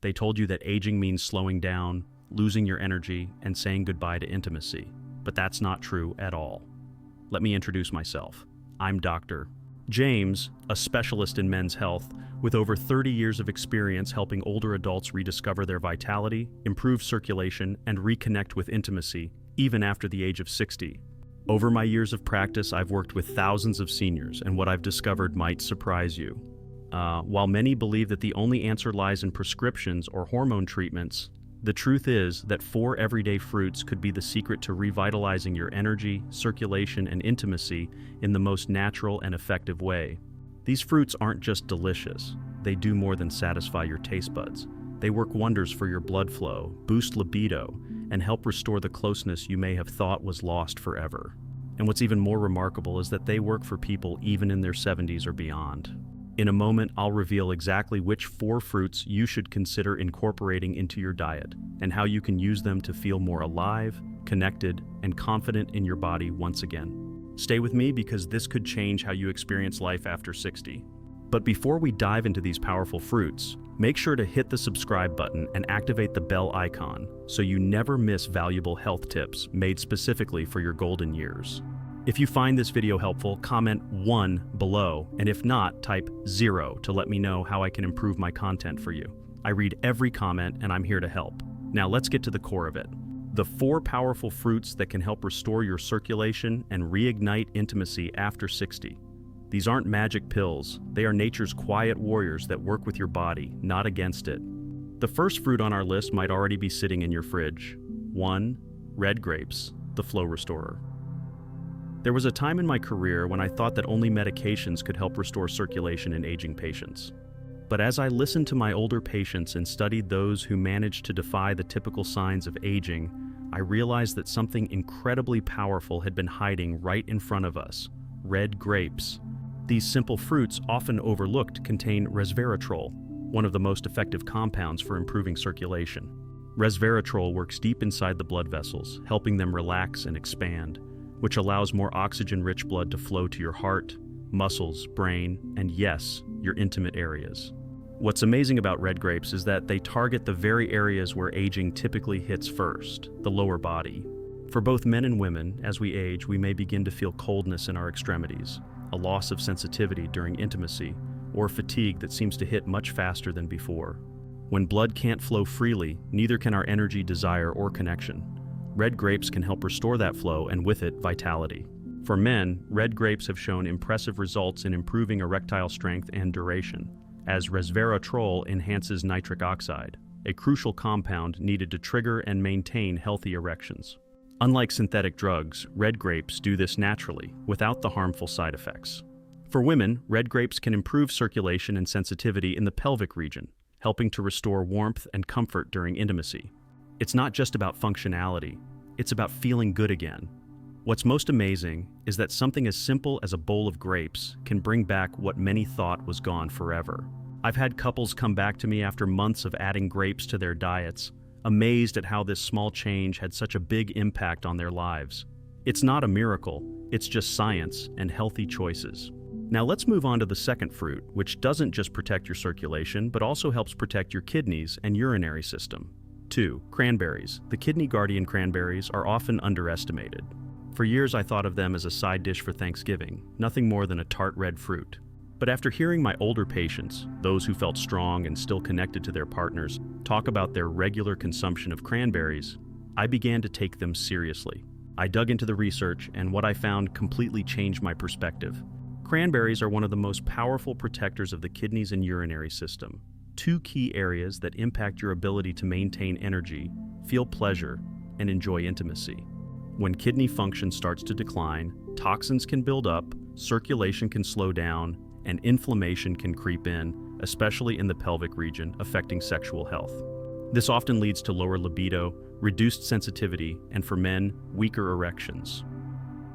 They told you that aging means slowing down, losing your energy, and saying goodbye to intimacy. But that's not true at all. Let me introduce myself. I'm Dr. James, a specialist in men's health, with over 30 years of experience helping older adults rediscover their vitality, improve circulation, and reconnect with intimacy, even after the age of 60. Over my years of practice, I've worked with thousands of seniors, and what I've discovered might surprise you. While many believe that the only answer lies in prescriptions or hormone treatments, the truth is that 4 everyday fruits could be the secret to revitalizing your energy, circulation, and intimacy in the most natural and effective way. These fruits aren't just delicious. They do more than satisfy your taste buds. They work wonders for your blood flow, boost libido, and help restore the closeness you may have thought was lost forever. And what's even more remarkable is that they work for people even in their 70s or beyond. In a moment, I'll reveal exactly which 4 fruits you should consider incorporating into your diet and how you can use them to feel more alive, connected, and confident in your body once again. Stay with me because this could change how you experience life after 60. But before we dive into these powerful fruits, make sure to hit the subscribe button and activate the bell icon so you never miss valuable health tips made specifically for your golden years. If you find this video helpful, comment 1 below, and if not, type 0 to let me know how I can improve my content for you. I read every comment and I'm here to help. Now let's get to the core of it. The 4 powerful fruits that can help restore your circulation and reignite intimacy after 60. These aren't magic pills, they are nature's quiet warriors that work with your body, not against it. The first fruit on our list might already be sitting in your fridge. 1. Red grapes, the flow restorer. There was a time in my career when I thought that only medications could help restore circulation in aging patients. But as I listened to my older patients and studied those who managed to defy the typical signs of aging, I realized that something incredibly powerful had been hiding right in front of us: red grapes. These simple fruits, often overlooked, contain resveratrol, one of the most effective compounds for improving circulation. Resveratrol works deep inside the blood vessels, helping them relax and expand, which allows more oxygen-rich blood to flow to your heart, muscles, brain, and yes, your intimate areas. What's amazing about red grapes is that they target the very areas where aging typically hits first, the lower body. For both men and women, as we age, we may begin to feel coldness in our extremities, a loss of sensitivity during intimacy, or fatigue that seems to hit much faster than before. When blood can't flow freely, neither can our energy, desire, or connection. Red grapes can help restore that flow and with it, vitality. For men, red grapes have shown impressive results in improving erectile strength and duration, as resveratrol enhances nitric oxide, a crucial compound needed to trigger and maintain healthy erections. Unlike synthetic drugs, red grapes do this naturally, without the harmful side effects. For women, red grapes can improve circulation and sensitivity in the pelvic region, helping to restore warmth and comfort during intimacy. It's not just about functionality, it's about feeling good again. What's most amazing is that something as simple as a bowl of grapes can bring back what many thought was gone forever. I've had couples come back to me after months of adding grapes to their diets, amazed at how this small change had such a big impact on their lives. It's not a miracle, it's just science and healthy choices. Now let's move on to the second fruit, which doesn't just protect your circulation, but also helps protect your kidneys and urinary system. 2. Cranberries. The kidney guardian cranberries are often underestimated. For years I thought of them as a side dish for Thanksgiving, nothing more than a tart red fruit. But after hearing my older patients, those who felt strong and still connected to their partners, talk about their regular consumption of cranberries, I began to take them seriously. I dug into the research, and what I found completely changed my perspective. Cranberries are one of the most powerful protectors of the kidneys and urinary system, 2 key areas that impact your ability to maintain energy, feel pleasure, and enjoy intimacy. When kidney function starts to decline, toxins can build up, circulation can slow down, and inflammation can creep in, especially in the pelvic region, affecting sexual health. This often leads to lower libido, reduced sensitivity, and for men, weaker erections.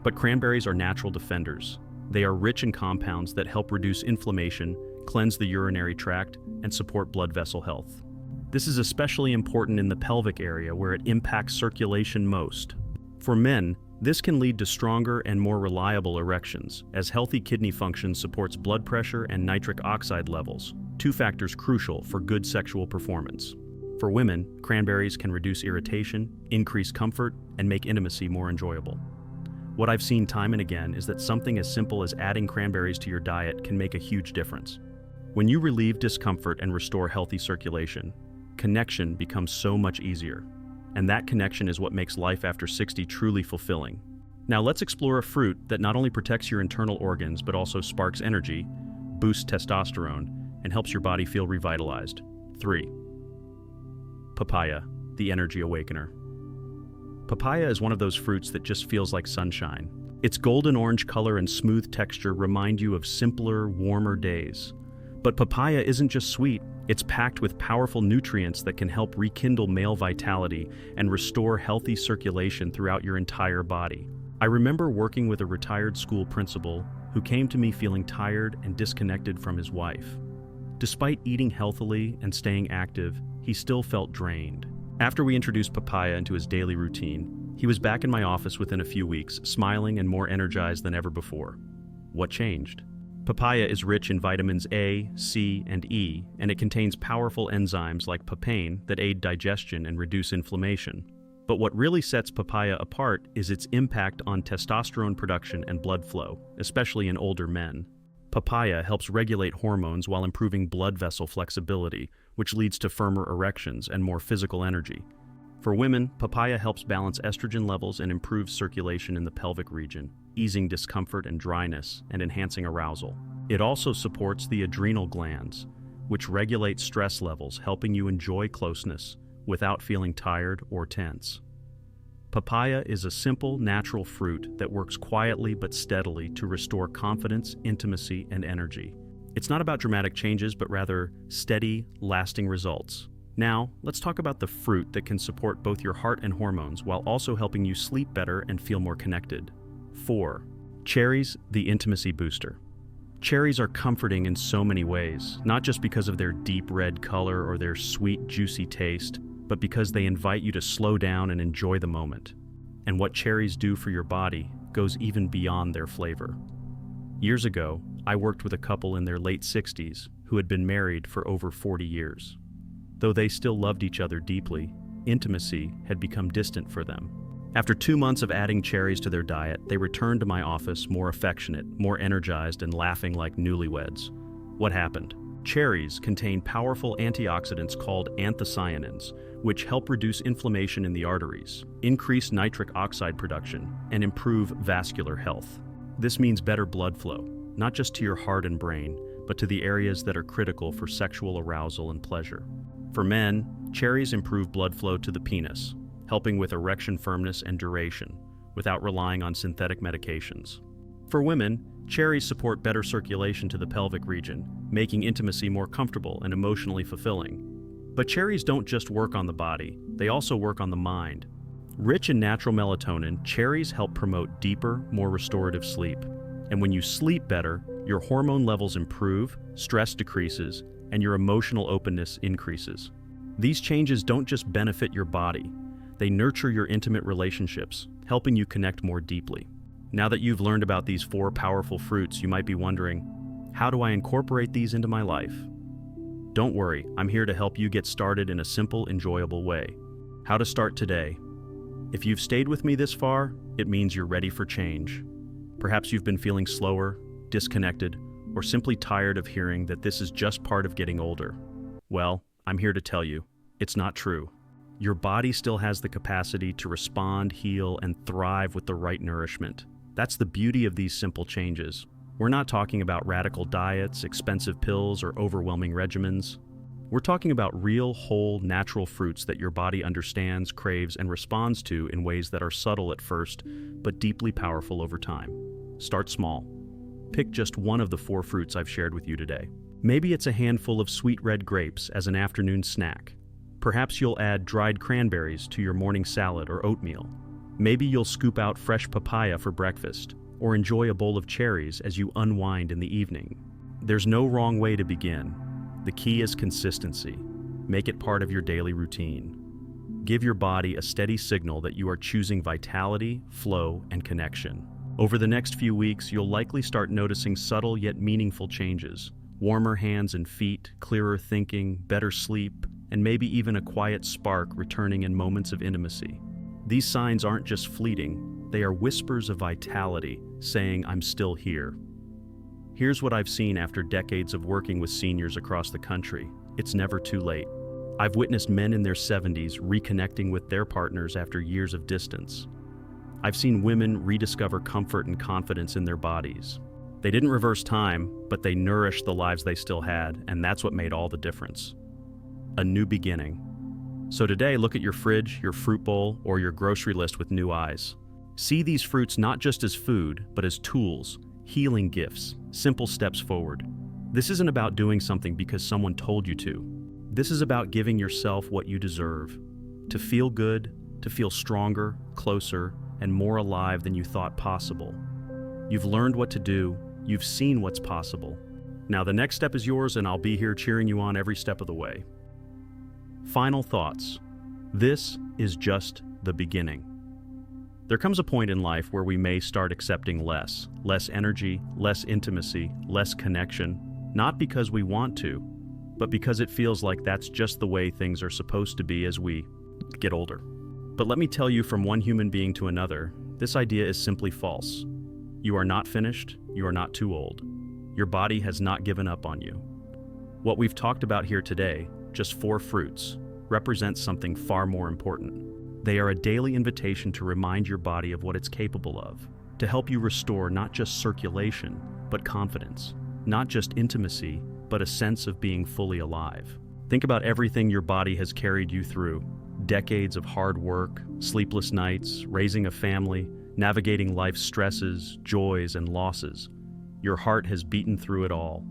But cranberries are natural defenders. They are rich in compounds that help reduce inflammation, cleanse the urinary tract, and support blood vessel health. This is especially important in the pelvic area where it impacts circulation most. For men, this can lead to stronger and more reliable erections, as healthy kidney function supports blood pressure and nitric oxide levels, two factors crucial for good sexual performance. For women, cranberries can reduce irritation, increase comfort, and make intimacy more enjoyable. What I've seen time and again is that something as simple as adding cranberries to your diet can make a huge difference. When you relieve discomfort and restore healthy circulation, connection becomes so much easier. And that connection is what makes life after 60 truly fulfilling. Now let's explore a fruit that not only protects your internal organs but also sparks energy, boosts testosterone, and helps your body feel revitalized. 3. Papaya, the energy awakener. Papaya is one of those fruits that just feels like sunshine. Its golden orange color and smooth texture remind you of simpler, warmer days. But papaya isn't just sweet, it's packed with powerful nutrients that can help rekindle male vitality and restore healthy circulation throughout your entire body. I remember working with a retired school principal who came to me feeling tired and disconnected from his wife. Despite eating healthily and staying active, he still felt drained. After we introduced papaya into his daily routine, he was back in my office within a few weeks, smiling and more energized than ever before. What changed? Papaya is rich in vitamins A, C, and E, and it contains powerful enzymes like papain that aid digestion and reduce inflammation. But what really sets papaya apart is its impact on testosterone production and blood flow, especially in older men. Papaya helps regulate hormones while improving blood vessel flexibility, which leads to firmer erections and more physical energy. For women, papaya helps balance estrogen levels and improves circulation in the pelvic region, easing discomfort and dryness and enhancing arousal. It also supports the adrenal glands, which regulate stress levels, helping you enjoy closeness without feeling tired or tense. Papaya is a simple, natural fruit that works quietly but steadily to restore confidence, intimacy, and energy. It's not about dramatic changes, but rather steady, lasting results. Now, let's talk about the fruit that can support both your heart and hormones while also helping you sleep better and feel more connected. 4. Cherries, the intimacy booster. Cherries are comforting in so many ways, not just because of their deep red color or their sweet, juicy taste, but because they invite you to slow down and enjoy the moment. And what cherries do for your body goes even beyond their flavor. Years ago, I worked with a couple in their late 60s who had been married for over 40 years. Though they still loved each other deeply, intimacy had become distant for them. After 2 months of adding cherries to their diet, they returned to my office more affectionate, more energized, and laughing like newlyweds. What happened? Cherries contain powerful antioxidants called anthocyanins, which help reduce inflammation in the arteries, increase nitric oxide production, and improve vascular health. This means better blood flow, not just to your heart and brain, but to the areas that are critical for sexual arousal and pleasure. For men, cherries improve blood flow to the penis, helping with erection firmness and duration, without relying on synthetic medications. For women, cherries support better circulation to the pelvic region, making intimacy more comfortable and emotionally fulfilling. But cherries don't just work on the body, they also work on the mind. Rich in natural melatonin, cherries help promote deeper, more restorative sleep. And when you sleep better, your hormone levels improve, stress decreases, and your emotional openness increases. These changes don't just benefit your body, they nurture your intimate relationships, helping you connect more deeply. Now that you've learned about these 4 powerful fruits, you might be wondering, how do I incorporate these into my life? Don't worry, I'm here to help you get started in a simple, enjoyable way. How to start today. If you've stayed with me this far, it means you're ready for change. Perhaps you've been feeling slower, disconnected, or simply tired of hearing that this is just part of getting older. Well, I'm here to tell you, it's not true. Your body still has the capacity to respond, heal, and thrive with the right nourishment. That's the beauty of these simple changes. We're not talking about radical diets, expensive pills, or overwhelming regimens. We're talking about real, whole, natural fruits that your body understands, craves, and responds to in ways that are subtle at first, but deeply powerful over time. Start small. Pick just one of the 4 fruits I've shared with you today. Maybe it's a handful of sweet red grapes as an afternoon snack. Perhaps you'll add dried cranberries to your morning salad or oatmeal. Maybe you'll scoop out fresh papaya for breakfast, or enjoy a bowl of cherries as you unwind in the evening. There's no wrong way to begin. The key is consistency. Make it part of your daily routine. Give your body a steady signal that you are choosing vitality, flow, and connection. Over the next few weeks, you'll likely start noticing subtle yet meaningful changes. Warmer hands and feet, clearer thinking, better sleep, and maybe even a quiet spark returning in moments of intimacy. These signs aren't just fleeting, they are whispers of vitality, saying, "I'm still here." Here's what I've seen after decades of working with seniors across the country. It's never too late. I've witnessed men in their 70s reconnecting with their partners after years of distance. I've seen women rediscover comfort and confidence in their bodies. They didn't reverse time, but they nourished the lives they still had, and that's what made all the difference. A new beginning. So today, look at your fridge, your fruit bowl, or your grocery list with new eyes. See these fruits not just as food, but as tools, healing gifts, simple steps forward. This isn't about doing something because someone told you to. This is about giving yourself what you deserve. To feel good, to feel stronger, closer, and more alive than you thought possible. You've learned what to do, you've seen what's possible. Now the next step is yours, and I'll be here cheering you on every step of the way. Final thoughts. This is just the beginning. There comes a point in life where we may start accepting less energy, less intimacy, less connection, not because we want to, but because it feels like that's just the way things are supposed to be as we get older. But let me tell you, from one human being to another, this idea is simply false. You are not finished, you are not too old. Your body has not given up on you. What we've talked about here today, just 4 fruits, represents something far more important. They are a daily invitation to remind your body of what it's capable of, to help you restore not just circulation, but confidence, not just intimacy, but a sense of being fully alive. Think about everything your body has carried you through. Decades of hard work, sleepless nights, raising a family, navigating life's stresses, joys, and losses. Your heart has beaten through it all.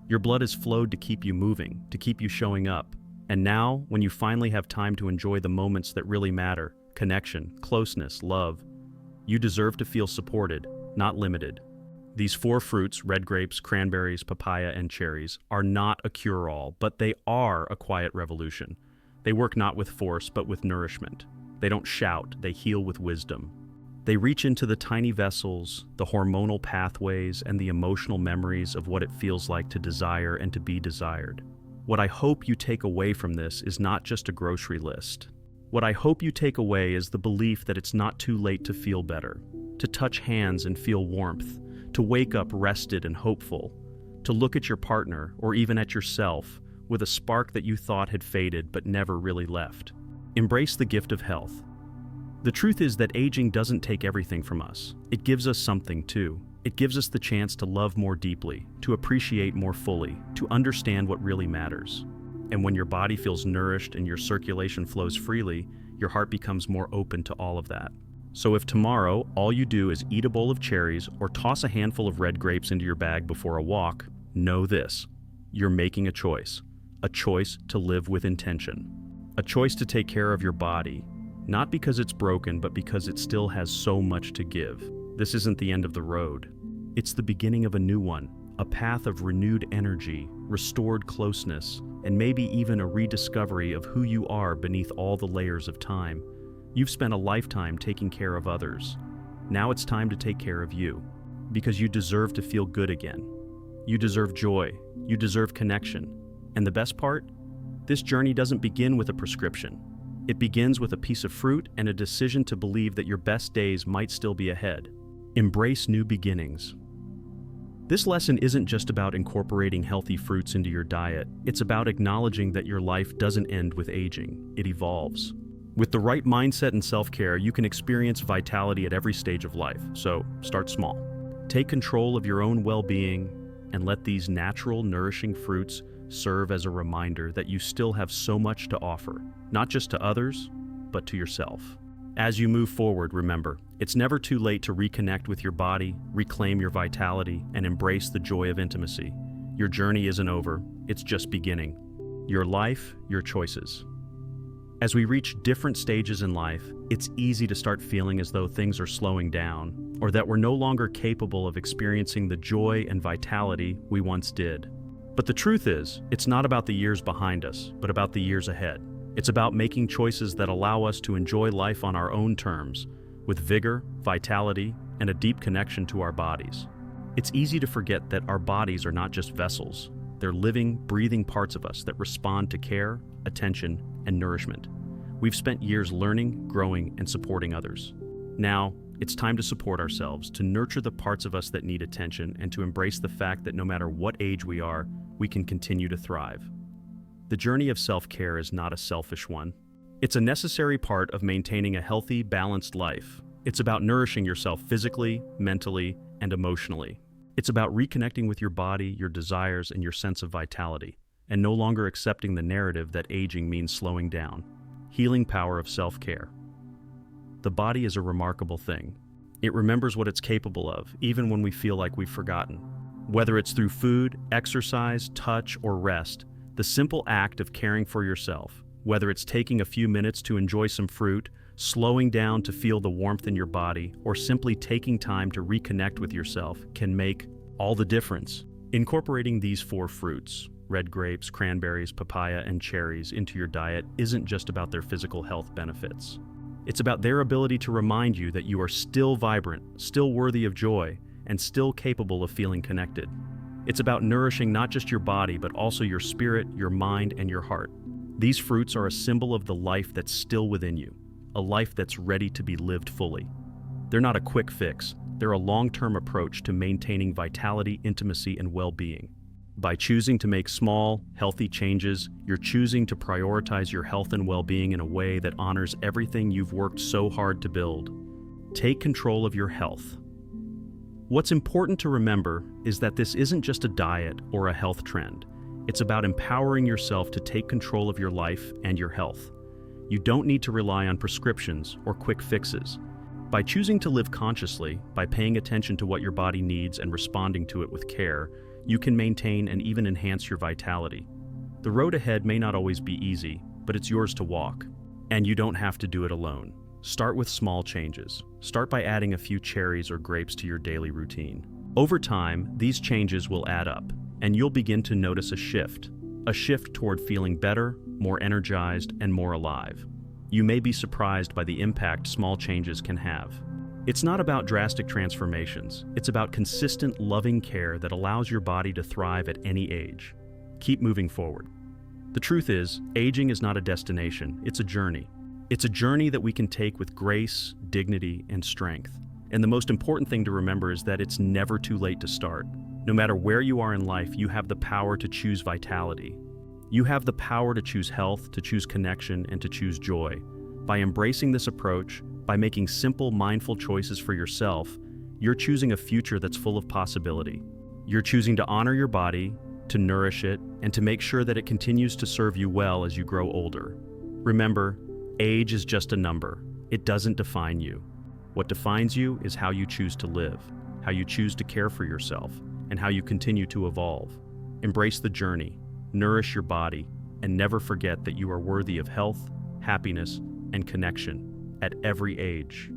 Your blood has flowed to keep you moving, to keep you showing up. And now, when you finally have time to enjoy the moments that really matter, connection, closeness, love, you deserve to feel supported, not limited. These 4 fruits, red grapes, cranberries, papaya, and cherries, are not a cure-all, but they are a quiet revolution. They work not with force, but with nourishment. They don't shout, they heal with wisdom. They reach into the tiny vessels, the hormonal pathways, and the emotional memories of what it feels like to desire and to be desired. What I hope you take away from this is not just a grocery list. What I hope you take away is the belief that it's not too late to feel better, to touch hands and feel warmth, to wake up rested and hopeful, to look at your partner or even at yourself with a spark that you thought had faded but never really left. Embrace the gift of health. The truth is that aging doesn't take everything from us. It gives us something too. It gives us the chance to love more deeply, to appreciate more fully, to understand what really matters. And when your body feels nourished and your circulation flows freely, your heart becomes more open to all of that. So if tomorrow all you do is eat a bowl of cherries or toss a handful of red grapes into your bag before a walk, know this: you're making a choice to live with intention, a choice to take care of your body, not because it's broken, but because it still has so much to give. This isn't the end of the road. It's the beginning of a new one, a path of renewed energy, restored closeness, and maybe even a rediscovery of who you are beneath all the layers of time. You've spent a lifetime taking care of others. Now it's time to take care of you, because you deserve to feel good again. You deserve joy. You deserve connection. And the best part? This journey doesn't begin with a prescription. It begins with a piece of fruit and a decision to believe that your best days might still be ahead. Embrace new beginnings. This lesson isn't just about incorporating healthy fruits into your diet. It's about acknowledging that your life doesn't end with aging. It evolves. With the right mindset and self-care, you can experience vitality at every stage of life. So start small. Take control of your own well-being and let these natural, nourishing fruits serve as a reminder that you still have so much to offer, not just to others, but to yourself. As you move forward, remember, it's never too late to reconnect with your body, reclaim your vitality, and embrace the joy of intimacy. Your journey isn't over, it's just beginning. Your life, your choices. As we reach different stages in life, it's easy to start feeling as though things are slowing down, or that we're no longer capable of experiencing the joy and vitality we once did. But the truth is, it's not about the years behind us, but about the years ahead. It's about making choices that allow us to enjoy life on our own terms, with vigor, vitality, and a deep connection to our bodies. It's easy to forget that our bodies are not just vessels. They're living, breathing parts of us that respond to care, attention, and nourishment. We've spent years learning, growing, and supporting others. Now, it's time to support ourselves, to nurture the parts of us that need attention, and to embrace the fact that no matter what age we are, we can continue to thrive. The journey of self-care is not a selfish one. It's a necessary part of maintaining a healthy, balanced life. It's about nourishing yourself physically, mentally, and emotionally. It's about reconnecting with your body, your desires, and your sense of vitality, and no longer accepting the narrative that aging means slowing down. Healing power of self-care. The body is a remarkable thing. It remembers what it's capable of, even when we feel like we've forgotten. Whether it's through food, exercise, touch, or rest, the simple act of caring for yourself, whether it's taking a few minutes to enjoy some fruit, slowing down to feel the warmth in your body, or simply taking time to reconnect with yourself, can make all the difference. Incorporating these 4 fruits, red grapes, cranberries, papaya, and cherries, into your diet isn't just about their physical health benefits. It's about their ability to remind you that you are still vibrant, still worthy of joy, and still capable of feeling connected. It's about nourishing not just your body, but also your spirit, your mind, and your heart. These fruits are a symbol of the life that's still within you, a life that's ready to be lived fully. They're not a quick fix. They're a long-term approach to maintaining vitality, intimacy, and well-being. By choosing to make small, healthy changes, you're choosing to prioritize your health and well-being in a way that honors everything you've worked so hard to build. Take control of your health. What's important to remember is that this isn't just a diet or a health trend. It's about empowering yourself to take control of your life and your health. You don't need to rely on prescriptions or quick fixes. By choosing to live consciously, by paying attention to what your body needs and responding to it with care, you can maintain and even enhance your vitality. The road ahead may not always be easy, but it's yours to walk. And you don't have to do it alone. Start with small changes. Start by adding a few cherries or grapes to your daily routine. Over time, these changes will add up, and you'll begin to notice a shift toward feeling better, more energized, and more alive. You may be surprised by the impact small changes can have. It's not about drastic transformations. It's about consistent, loving care that allows your body to thrive at any age. Keep moving forward. The truth is, aging is not a destination, it's a journey. It's a journey that we can take with grace, dignity, and strength. And the most important thing to remember is that it's never too late to start. No matter where you are in life, you have the power to choose vitality. You have the power to choose health, to choose connection, and to choose joy. By embracing this approach, by making simple, mindful choices for yourself, you're choosing a future that's full of possibility. You're choosing to honor your body, to nourish it, and to make sure that it continues to serve you well as you grow older. Remember, age is just a number. It doesn't define you. What defines you is how you choose to live, how you choose to care for yourself, and how you continue to evolve. Embrace the journey, nourish your body, and never forget that you are worthy of health, happiness, and connection at every age.